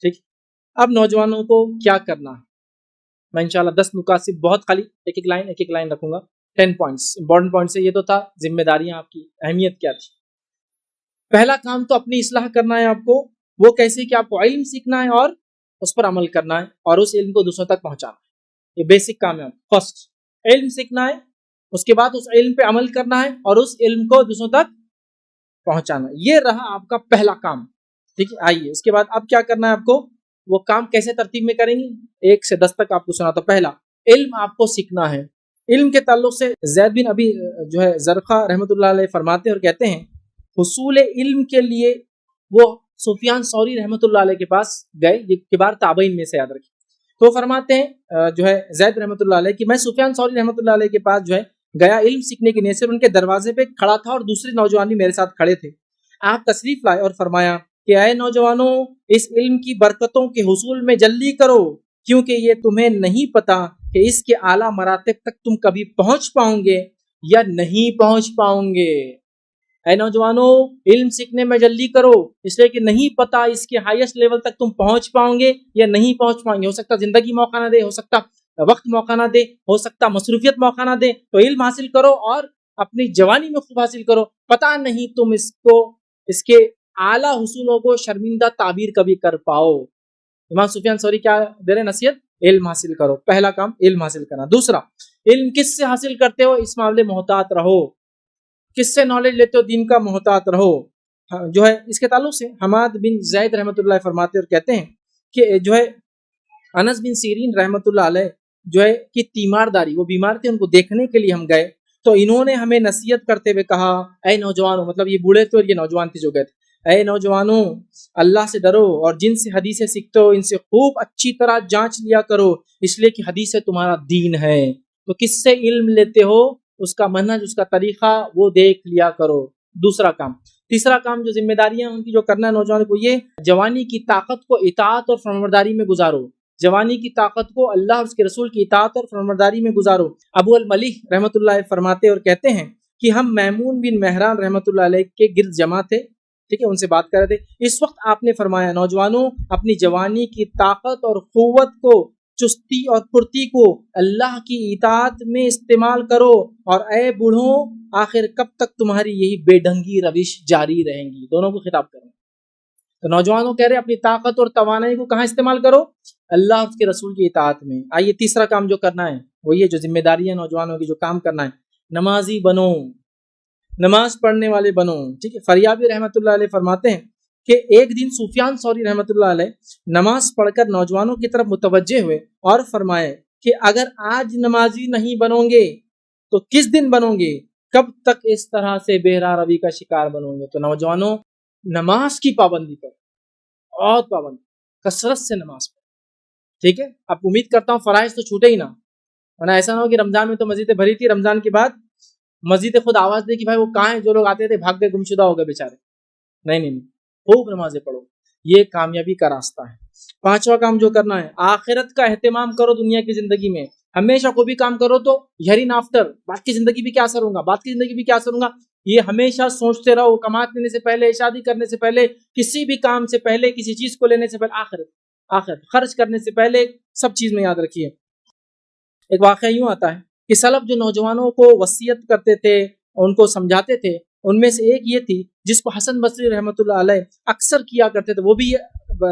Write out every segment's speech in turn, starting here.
ٹھیک. اب نوجوانوں کو کیا کرنا ہے، میں انشاءاللہ 10 نکات سے بہت خالی ایک ایک لائن رکھوں گا. 10 پوائنٹس امپورٹنٹ پوائنٹ سے یہ تو تھا ذمہ داریاں آپ کی اہمیت کیا تھی. پہلا کام تو اپنی اصلاح کرنا ہے آپ کو. وہ کیسے کہ آپ کو علم سیکھنا ہے اور اس پر عمل کرنا ہے اور اس علم کو دوسروں تک پہنچانا ہے. یہ بیسک کام ہے. فرسٹ علم سیکھنا ہے، اس کے بعد اس علم پہ عمل کرنا ہے اور اس علم کو دوسروں تک پہنچانا. یہ رہا آپ کا پہلا کام. ٹھیک ہے. آئیے اس کے بعد اب کیا کرنا ہے آپ کو، وہ کام کیسے ترتیب میں کریں گے. 1 سے 10 تک آپ کو سنا. تو پہلا علم آپ کو سیکھنا ہے. علم کے تعلق سے زید بن ابی جو ہے زرقہ رحمۃ اللہ علیہ فرماتے اور کہتے ہیں حصول علم کے لیے وہ سفیان ثوری رحمۃ اللہ علیہ کے پاس گئے. یہ کبار تابعین میں سے یاد رکھیں. تو فرماتے ہیں جو ہے زید رحمۃ اللہ علیہ کہ میں سفیان ثوری رحمۃ اللہ علیہ کے پاس جو ہے گیا علم سیکھنے کی نیت سے. ان کے دروازے پہ کھڑا تھا اور دوسرے نوجوان بھی میرے ساتھ کھڑے تھے. آپ تشریف لائے اور فرمایا کہ اے نوجوانوں، اس علم کی برکتوں کے حصول میں جلدی کرو، کیونکہ یہ تمہیں نہیں پتا کہ اس کے اعلیٰ مراتب تک تم کبھی پہنچ پاؤں گے یا نہیں پہنچ پاؤں گے. اے نوجوانوں، علم سیکھنے میں جلدی کرو، اس لیے کہ نہیں پتا اس کے ہائیسٹ لیول تک تم پہنچ پاؤں گے یا نہیں پہنچ پاؤں گے. ہو سکتا زندگی موقع نہ دے، ہو سکتا وقت موقع نہ دے، ہو سکتا مصروفیت موقع نہ دے. تو علم حاصل کرو اور اپنی جوانی میں خوب حاصل کرو. پتا نہیں تم اس کے اعلیٰ حصولوں کو شرمندہ تعبیر کبھی کر پاؤ. امام سفیان ثوری کیا دے رہے نصیحت؟ علم حاصل کرو. پہلا کام علم حاصل کرنا. دوسرا علم کس سے حاصل کرتے ہو اس معاملے محتاط رہو. کس سے نالج لیتے ہو دین کا محتاط رہو. جو ہے اس کے تعلق سے حماد بن زید رحمۃ اللہ فرماتے اور کہتے ہیں کہ جو ہے انس بن سیرین رحمۃ اللہ علیہ جو ہے کہ تیمارداری، وہ بیمار تھے، ان کو دیکھنے کے لیے ہم گئے تو انہوں نے ہمیں نصیحت کرتے ہوئے کہا اے نوجوانوں، مطلب یہ بوڑھے تھے اور یہ نوجوان تھے جو گئے تھے، اے نوجوانوں اللہ سے ڈرو اور جن سے حدیثیں سیکھتے ہو ان سے خوب اچھی طرح جانچ لیا کرو، اس لیے کہ حدیث تمہارا دین ہے. تو کس سے علم لیتے ہو، اس کا منہج، اس کا طریقہ وہ دیکھ لیا کرو. دوسرا کام. تیسرا کام جو ذمہ داریاں ان کی جو کرنا ہے نوجوان کو، یہ جوانی کی طاقت کو اطاعت اور فرمانبرداری میں گزارو. جوانی کی طاقت کو اللہ اور اس کے رسول کی اطاعت اور فرمانبرداری میں گزارو. ابو الملیح رحمۃ اللہ فرماتے اور کہتے ہیں کہ ہم میمون بن مہران رحمۃ اللہ علیہ کے گرد جمع تھے. ٹھیک ہے، ان سے بات کر رہے تھے. اس وقت آپ نے فرمایا نوجوانوں، اپنی جوانی کی طاقت اور قوت کو، چستی اور پھرتی کو اللہ کی اطاعت میں استعمال کرو، اور اے بوڑھوں آخر کب تک تمہاری یہی بے ڈھنگی روش جاری رہیں گی. دونوں کو خطاب کریں. تو نوجوانوں کہہ رہے اپنی طاقت اور توانائی کو کہاں استعمال کرو؟ اللہ اس کے رسول کی اطاعت میں. آئیے تیسرا کام جو کرنا ہے وہ یہ جو ذمہ داری ہے نوجوانوں کی، جو کام کرنا ہے، نمازی بنو، نماز پڑھنے والے بنو. ٹھیک ہے. فریابی رحمۃ اللہ علیہ فرماتے ہیں کہ ایک دن سفیان ثوری رحمۃ اللہ علیہ نماز پڑھ کر نوجوانوں کی طرف متوجہ ہوئے اور فرمائے کہ اگر آج نمازی نہیں بنو گے تو کس دن بنو گے؟ کب تک اس طرح سے بہرا روی کا شکار بنو گے؟ تو نوجوانوں نماز کی پابندی پر بہت پابندی، کثرت سے نماز پڑھ. ٹھیک ہے. اب امید کرتا ہوں فرائض تو چھوٹے ہی نہ، ورنہ ایسا نہ ہو کہ رمضان میں تو مسجدیں بھری تھی، رمضان کے بعد مسجد خود آواز دے کہ بھائی وہ کہاں ہیں جو لوگ آتے تھے، بھاگ گئے، گمشدہ ہو گئے بیچارے. نہیں، خوب نمازیں پڑھو، یہ کامیابی کا راستہ ہے. پانچواں کام جو کرنا ہے، آخرت کا اہتمام کرو. دنیا کی زندگی میں ہمیشہ کوئی بھی کام کرو تو ہیرین آفٹر، بعد کی زندگی بھی کیا اثر ہوگا، بعد کی زندگی بھی کیا اثر ہوگا، یہ ہمیشہ سوچتے رہو. کمانے لینے سے پہلے، شادی کرنے سے پہلے، کسی بھی کام سے پہلے، کسی چیز کو لینے سے پہلے آخرت خرچ کرنے سے پہلے سب چیز میں یاد رکھیے. ایک واقعہ یوں آتا ہے کہ سلف جو نوجوانوں کو وصیت کرتے تھے، ان کو سمجھاتے تھے، ان میں سے ایک یہ تھی جس کو حسن بصری رحمۃ اللہ علیہ اکثر کیا کرتے تھے. وہ بھی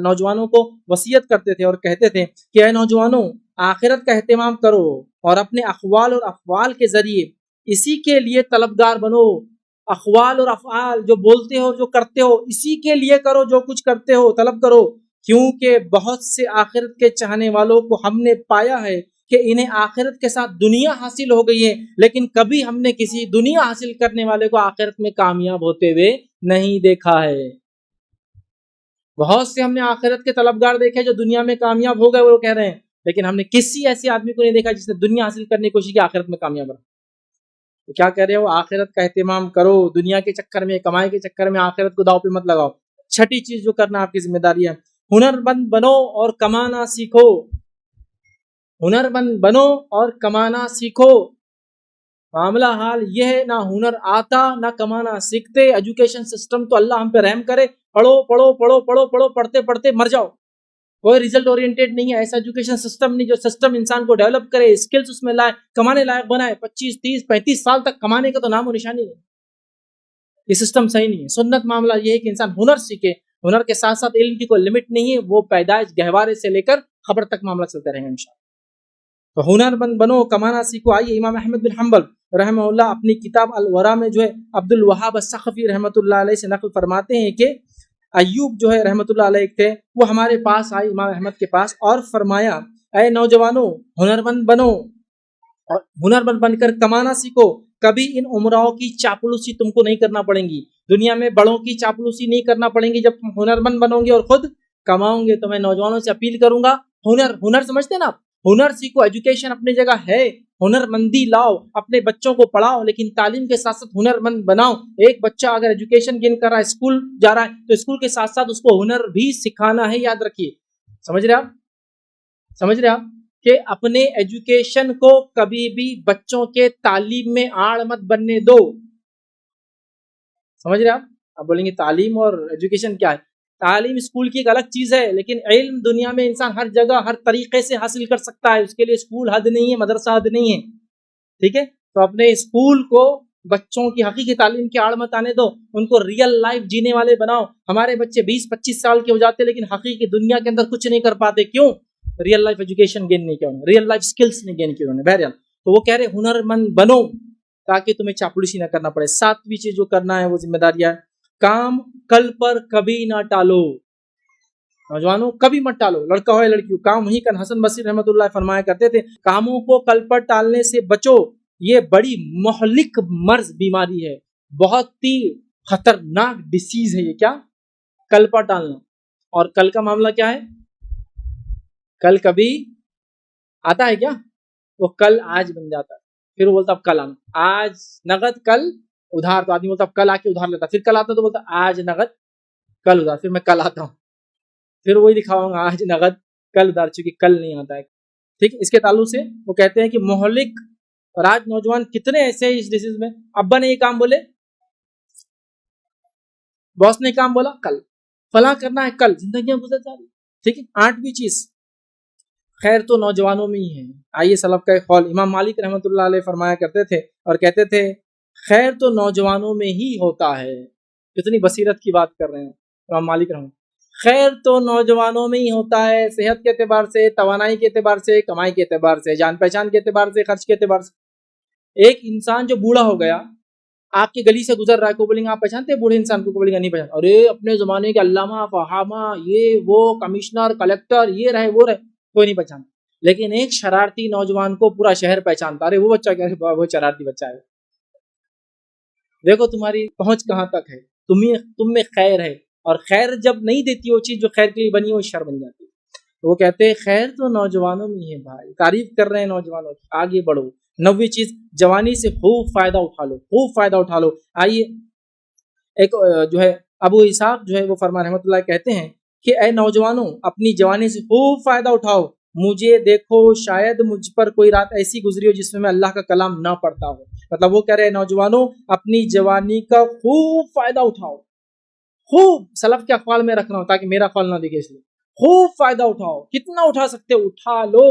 نوجوانوں کو وصیت کرتے تھے اور کہتے تھے کہ اے نوجوانوں، آخرت کا اہتمام کرو اور اپنے اقوال اور افعال کے ذریعے اسی کے لیے طلبگار بنو. اقوال اور افعال جو بولتے ہو، جو کرتے ہو، اسی کے لیے کرو. جو کچھ کرتے ہو طلب کرو، کیونکہ بہت سے آخرت کے چاہنے والوں کو ہم نے پایا ہے کہ انہیں آخرت کے ساتھ دنیا حاصل ہو گئی ہے، لیکن کبھی ہم نے کسی دنیا حاصل کرنے والے کو آخرت میں کامیاب ہوتے ہوئے نہیں دیکھا ہے. بہت سے ہم نے آخرت کے طلبگار دیکھے جو دنیا میں کامیاب ہو گئے، وہ کہہ رہے ہیں، لیکن ہم نے کسی ایسے آدمی کو نہیں دیکھا جس نے دنیا حاصل کرنے کی کوشش کی آخرت میں کامیاب رہا. تو کیا کہہ رہے ہو؟ آخرت کا اہتمام کرو. دنیا کے چکر میں، کمائی کے چکر میں آخرت کو داؤ پہ مت لگاؤ. چھٹی چیز جو کرنا آپ کی ذمہ داری ہے، ہنر مند بنو اور کمانا سیکھو. ہنر مند بنو اور کمانا سیکھو. معاملہ حال یہ ہے، نہ ہنر آتا نہ کمانا سیکھتے. ایجوکیشن سسٹم تو اللہ ہم پہ رحم کرے، پڑھو پڑھو پڑھو پڑھو پڑھو، پڑھتے پڑھتے مر جاؤ. کوئی ریزلٹ اورینٹیڈ نہیں ہے، ایسا ایجوکیشن سسٹم نہیں جو سسٹم انسان کو ڈیولپ کرے، اسکلس اس میں لائے، کمانے لائق بنائے، 25 30 35 سال تک کمانے کا تو نام و نشانی نہیں. یہ سسٹم صحیح نہیں ہے. سنت معاملہ یہ ہے کہ انسان ہنر سیکھے، ہنر کے ساتھ ساتھ علم کی کوئی لمٹ نہیں ہے، وہ پیدائش گہوارے سے لے کر خبر تک معاملہ چلتے رہیں گے انشاءاللہ. تو ہنر مند بنو، کمانا سیکھو. آئیے امام احمد بن حنبل رحمہ اللہ اپنی کتاب الورا میں جو ہے عبد الوہاب الثقفی رحمۃ اللہ علیہ سے نقل فرماتے ہیں کہ ایوب جو ہے رحمۃ اللہ علیہ تھے، وہ ہمارے پاس آئے امام احمد کے پاس اور فرمایا اے نوجوانوں ہنرمند بنو اور ہنرمند بن کر کمانا سیکھو. کبھی ان عمراؤں کی چاپلوسی تم کو نہیں کرنا پڑیں گی، دنیا میں بڑوں کی چاپلوسی نہیں کرنا پڑیں گی. جب تم ہنرمند بنو گے اور خود کماؤں گے تو میں نوجوانوں سے اپیل کروں گا ہنر سمجھتے نا آپ، ہنر سیکھو. ایجوکیشن اپنی جگہ ہے، ہنر مندی لاؤ، اپنے بچوں کو پڑھاؤ، لیکن تعلیم کے ساتھ ساتھ ہنر مند بناؤ. ایک بچہ اگر ایجوکیشن گین کر رہا ہے، اسکول جا رہا ہے، تو اسکول کے ساتھ ساتھ اس کو ہنر بھی سکھانا ہے. یاد رکھیے، سمجھ رہے آپ کہ اپنے ایجوکیشن کو کبھی بھی بچوں کے تعلیم میں آڑ مت بننے دو. سمجھ رہے آپ بولیں گے تعلیم اور ایجوکیشن کیا ہے؟ تعلیم اسکول کی ایک الگ چیز ہے، لیکن علم دنیا میں انسان ہر جگہ ہر طریقے سے حاصل کر سکتا ہے. اس کے لیے اسکول حد نہیں ہے، مدرسہ حد نہیں ہے. ٹھیک ہے، تو اپنے اسکول کو بچوں کی حقیقی تعلیم کی آڑ مت آنے دو، ان کو ریئل لائف جینے والے بناؤ. ہمارے بچے 20-25 سال کے ہو جاتے لیکن حقیقی دنیا کے اندر کچھ نہیں کر پاتے. کیوں؟ ریئل لائف ایجوکیشن گین نہیں کیا انہوں نے، ریئل لائف اسکلس نہیں گین کی انہوں نے. بہرحال تو وہ کہہ رہے ہنر مند بنو تاکہ تمہیں چاپلوسی نہ کرنا پڑے. 7ویں چیز جو کرنا ہے وہ ذمہ داریاں، کام کل پر کبھی نہ ٹالو. نوجوانوں کبھی مت ٹالو، لڑکا ہو یا لڑکی ہو، کام وہی کرنا. حسن بصری رحمۃ اللہ فرمایا کرتے تھے کاموں کو کل پر ٹالنے سے بچو، یہ بڑی مہلک مرض بیماری ہے، بہت ہی خطرناک ڈیسیز ہے. یہ کیا؟ کل پر ٹالنا. اور کل کا معاملہ کیا ہے؟ کل کبھی آتا ہے کیا؟ وہ کل آج بن جاتا ہے، پھر وہ بولتا اب کل آنا. آج نقد کل ادھار، تو آدمی بولتا اب کل آ کے ادھار لیتا، پھر کل آتا تو بولتا آج نقد کل ادھار، پھر میں کل آتا ہوں، پھر وہی دکھاؤں گا آج نقد کل ادھار، چونکہ کل نہیں آتا ہے. ٹھیک، اس کے تعلق سے وہ کہتے ہیں کہ مہلک. اور آج نوجوان کتنے ایسے ہیں اس ڈیسیز میں، ابا نے یہ کام بولے، باس نے کام بولا، کل فلاں کرنا ہے، کل زندگیاں گزر جا رہی. ٹھیک ہے. 8ویں چیز، خیر تو نوجوانوں میں ہی ہے. آئیے سلف کا ایک قول امام مالک رحمۃ اللہ علیہ فرمایا کرتے تھے اور کہتے تھے خیر تو نوجوانوں میں ہی ہوتا ہے. کتنی بصیرت کی بات کر رہے ہیں امام مالک رحمۃ. خیر تو نوجوانوں میں ہی ہوتا ہے، صحت کے اعتبار سے، توانائی کے اعتبار سے، کمائی کے اعتبار سے، جان پہچان کے اعتبار سے، خرچ کے اعتبار سے. ایک انسان جو بوڑھا ہو گیا، آپ کی گلی سے گزر رہا ہے، کو بولیں گے آپ پہچانتے ہیں بوڑھے انسان کو بولیں گے نہیں پہچانتے. ارے اپنے زمانے کے علامہ فہامہ، یہ وہ کمشنر کلیکٹر، یہ رہے وہ رہے، کوئی نہیں پہچانتا. لیکن ایک شرارتی نوجوان کو پورا شہر پہچانتا. ارے وہ بچہ کیا ہے، وہ شرارتی بچہ ہے. دیکھو تمہاری پہنچ کہاں تک ہے، تم میں خیر ہے. اور خیر جب نہیں دیتی وہ چیز جو خیر کے لیے بنی ہے، وہ شر بن جاتی ہے. تو وہ کہتے ہیں خیر تو نوجوانوں میں ہے بھائی. تعریف کر رہے ہیں نوجوانوں کی، آگے بڑھو. 9ویں چیز، جوانی سے خوب فائدہ اٹھا لو، خوب فائدہ اٹھا لو. آئیے ایک جو ہے ابو اسحاق جو ہے وہ فرمان رحمۃ اللہ کہتے ہیں کہ اے نوجوانوں اپنی جوانی سے خوب فائدہ اٹھاؤ. مجھے دیکھو شاید مجھ پر کوئی رات ایسی گزری ہو جس میں اللہ کا کلام نہ پڑھتا ہو. مطلب وہ کہہ رہے ہیں نوجوانوں اپنی جوانی کا خوب فائدہ اٹھاؤ. خوب سلف کے اقوال میں رکھ رہا ہوں تاکہ میرا قول نہ دکھے، اس لیے خوب فائدہ اٹھاؤ. کتنا اٹھا سکتے ہو اٹھا لو،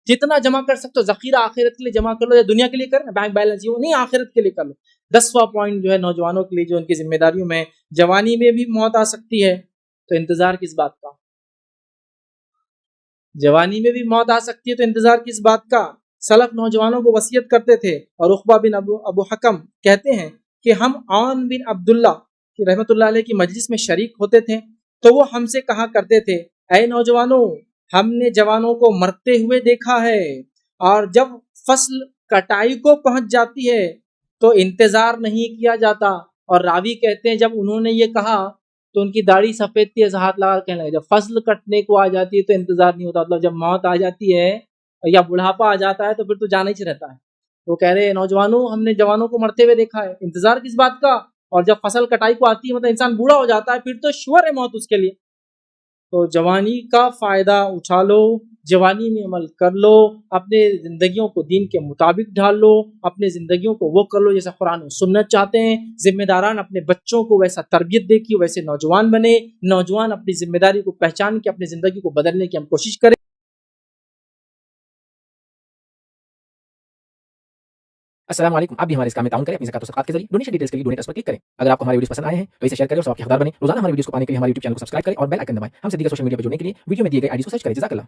جتنا جمع کر سکتے ہو. ذخیرہ آخرت کے لیے جمع کر لو، یا دنیا کے لیے کرنا بینک بیلنس یہ نہیں، آخرت کے لیے کر لو. 10واں پوائنٹ جو ہے نوجوانوں کے لیے جو ان کی ذمہ داریوں میں، جوانی میں بھی موت آ سکتی ہے تو انتظار کس بات کا. جوانی میں بھی موت آ سکتی ہے تو انتظار کس بات کا. سلف نوجوانوں کو وصیت کرتے تھے. اور عقبہ بن ابو حکم کہتے ہیں کہ ہم عون بن عبداللہ رحمۃ اللہ علیہ کی مجلس میں شریک ہوتے تھے تو وہ ہم سے کہا کرتے تھے اے نوجوانوں ہم نے جوانوں کو مرتے ہوئے دیکھا ہے، اور جب فصل کٹائی کو پہنچ جاتی ہے تو انتظار نہیں کیا جاتا. اور راوی کہتے ہیں جب انہوں نے یہ کہا تو ان کی داڑھی سفید تھی، ایسا ہاتھ لگا کہنے لگے جب فصل کٹنے کو آ جاتی ہے تو انتظار نہیں ہوتا. مطلب جب موت آ جاتی ہے یا بڑھاپا آ جاتا ہے تو پھر تو جانا ہی رہتا ہے. وہ کہہ رہے ہیں نوجوانوں ہم نے جوانوں کو مرتے ہوئے دیکھا ہے، انتظار کس بات کا. اور جب فصل کٹائی کو آتی ہے مطلب انسان بوڑھا ہو جاتا ہے پھر تو شور ہے موت اس کے لیے. تو جوانی کا فائدہ اٹھا لو، جوانی میں عمل کر لو، اپنے زندگیوں کو دین کے مطابق ڈھال لو، اپنے زندگیوں کو وہ کر لو جیسا قرآن و سنت چاہتے ہیں۔ ذمہ داران اپنے بچوں کو ویسا تربیت دے کہ ویسے نوجوان بنے، نوجوان اپنی ذمہ داری کو پہچان کے اپنی زندگی کو بدلنے کی ہم کوشش کریں۔ السلام علیکم، آپ بھی ہمارے اس کام میں تعاون کریں اپنی زکات و صدقات کے ذریعے۔ ڈونیشن ڈیٹیلز کے لیے ڈونیٹ اس پر کلک کریں۔ اگر آپ کو ہمارے ویڈیوز پسند آئے ہیں تو اسے شیئر کریں اور سب کے حقدار بنیں۔ روزانہ ہمارے ویڈیوز کو پانے کے لیے ہمارے یوٹیوب چینل کو سبسکرائب کریں اور بیل آئکن دبائیں۔ ہم سے دیگر سوشل میڈیا پر جڑنے کے لیے ویڈیو میں دیے گئے آئی ڈی کو سرچ کریں۔ جزاک اللہ۔